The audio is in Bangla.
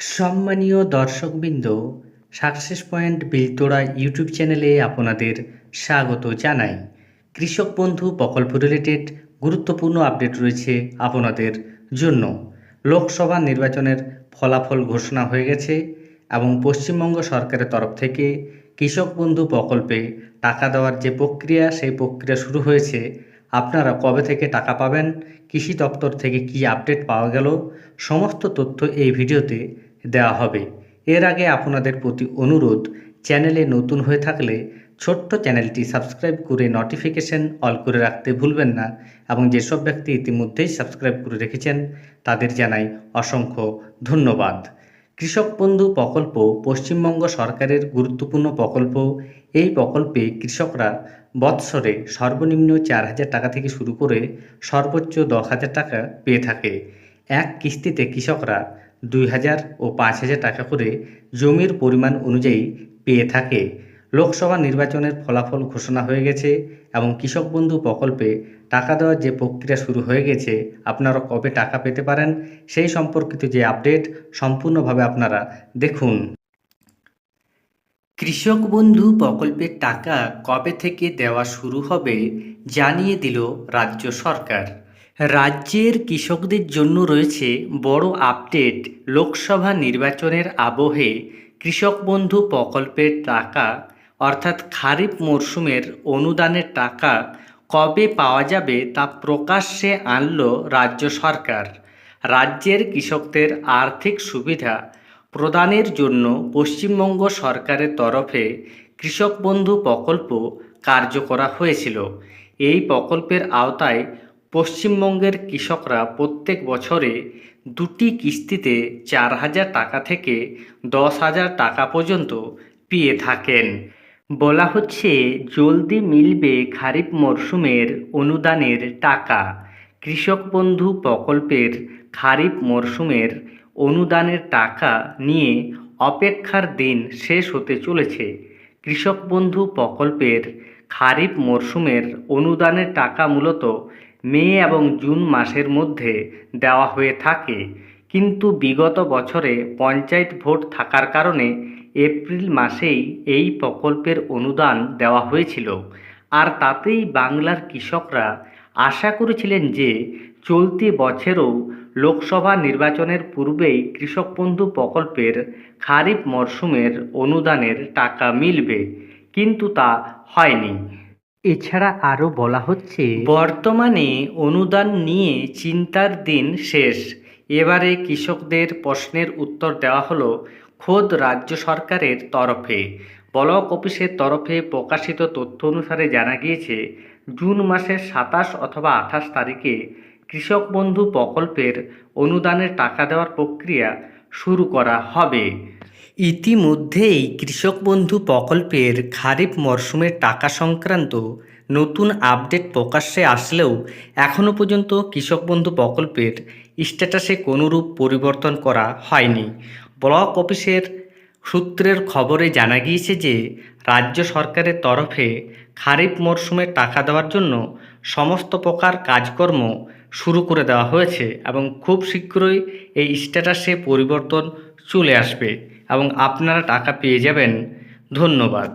সম্মানীয় দর্শকবৃন্দ, সাকসেস পয়েন্ট বিলতোড়া ইউটিউব চ্যানেলে আপনাদের স্বাগত জানাই। কৃষক বন্ধু প্রকল্প রিলেটেড গুরুত্বপূর্ণ আপডেট রয়েছে আপনাদের জন্য। লোকসভা নির্বাচনের ফলাফল ঘোষণা হয়ে গেছে এবং পশ্চিমবঙ্গ সরকারের তরফ থেকে কৃষক বন্ধু প্রকল্পে টাকা দেওয়ার যে প্রক্রিয়া, সেই প্রক্রিয়া শুরু হয়েছে। আপনারা কবে থেকে টাকা পাবেন, কৃষি দপ্তর থেকে কি আপডেট পাওয়া গেল, সমস্ত তথ্য এই ভিডিওতে দেওয়া হবে। এর আগে আপনাদের প্রতি অনুরোধ, চ্যানেলে নতুন হয়ে থাকলে ছোট্ট চ্যানেলটি সাবস্ক্রাইব করে নোটিফিকেশন অল করে রাখতে ভুলবেন না, এবং যেসব ব্যক্তি ইতিমধ্যেই সাবস্ক্রাইব করে রেখেছেন তাদের জানাই অসংখ্য ধন্যবাদ। কৃষক বন্ধু প্রকল্প পশ্চিমবঙ্গ সরকারের গুরুত্বপূর্ণ প্রকল্প। এই প্রকল্পে কৃষকরা বৎসরে সর্বনিম্ন 4,000 টাকা থেকে শুরু করে সর্বোচ্চ 10,000 টাকা পেয়ে থাকে। এক কিস্তিতে কৃষকরা 2,000 ও 5,000 টাকা করে জমির পরিমাণ অনুযায়ী পেয়ে থাকে। লোকসভা নির্বাচনের ফলাফল ঘোষণা হয়ে গেছে এবং কৃষক বন্ধু প্রকল্পে টাকা দেওয়ার যে প্রক্রিয়া শুরু হয়ে গেছে। আপনারা কবে টাকা পেতে পারেন সেই সম্পর্কিত যে আপডেট সম্পূর্ণভাবে আপনারা দেখুন। কৃষক বন্ধু প্রকল্পের টাকা কবে থেকে দেওয়া শুরু হবে জানিয়ে দিল রাজ্য সরকার। রাজ্যের কৃষকদের জন্য রয়েছে বড় আপডেট। লোকসভা নির্বাচনের আবহে কৃষক বন্ধু প্রকল্পের টাকা অর্থাৎ খারিফ মরশুমের অনুদানের টাকা কবে পাওয়া যাবে তা প্রকাশ্যে আনল রাজ্য সরকার। রাজ্যের কৃষকদের আর্থিক সুবিধা প্রদানের জন্য পশ্চিমবঙ্গ সরকারের তরফে কৃষক বন্ধু প্রকল্প কার্যকর হয়েছিল। এই প্রকল্পের আওতায় পশ্চিমবঙ্গের কৃষকরা প্রত্যেক বছরে 2টি কিস্তিতে 4,000 টাকা থেকে 10,000 টাকা পর্যন্ত পেয়ে থাকেন। বলা হচ্ছে জলদি মিলবে খারিফ মরশুমের অনুদানের টাকা। কৃষক বন্ধু প্রকল্পের খারিফ মরশুমের অনুদানের টাকা নিয়ে অপেক্ষার দিন শেষ হতে চলেছে। কৃষক বন্ধু প্রকল্পের খারিফ মরশুমের অনুদানের টাকা মূলত মে এবং জুন মাসের মধ্যে দেওয়া হয়ে থাকে, কিন্তু বিগত বছরে পঞ্চায়েত ভোট থাকার কারণে এপ্রিল মাসেই এই প্রকল্পের অনুদান দেওয়া হয়েছিল। আর তাতেই বাংলার কৃষকরা আশা করেছিলেন যে চলতি বছরেও লোকসভা নির্বাচনের পূর্বেই কৃষক বন্ধু প্রকল্পের খারিফ মরশুমের অনুদানের টাকা মিলবে, কিন্তু তা হয়নি। এছাড়া আরও বলা হচ্ছে বর্তমানে অনুদান নিয়ে চিন্তার দিন শেষ। এবারে কৃষকদের প্রশ্নের উত্তর দেওয়া হলো খোদ রাজ্য সরকারের তরফে। ব্লক অফিসের তরফে প্রকাশিত তথ্য অনুসারে জানা গিয়েছে জুন মাসের 27 অথবা 28 তারিখে কৃষক বন্ধু প্রকল্পের অনুদানের টাকা দেওয়ার প্রক্রিয়া শুরু করা হবে। ইতিমধ্যেই কৃষক বন্ধু প্রকল্পের খারিফ মরশুমের টাকা সংক্রান্ত নতুন আপডেট প্রকাশ্যে আসলেও এখনও পর্যন্ত কৃষক বন্ধু প্রকল্পের স্ট্যাটাসে কোনোরূপ পরিবর্তন করা হয়নি। ব্লক অফিসের সূত্রের খবরে জানা গিয়েছে যে রাজ্য সরকারের তরফে খারিফ মরশুমের টাকা দেওয়ার জন্য সমস্ত প্রকার কাজকর্ম শুরু করে দেওয়া হয়েছে এবং খুব শীঘ্রই এই স্ট্যাটাসে পরিবর্তন চলে আসবে এবং আপনারা টাকা পেয়ে যাবেন। ধন্যবাদ।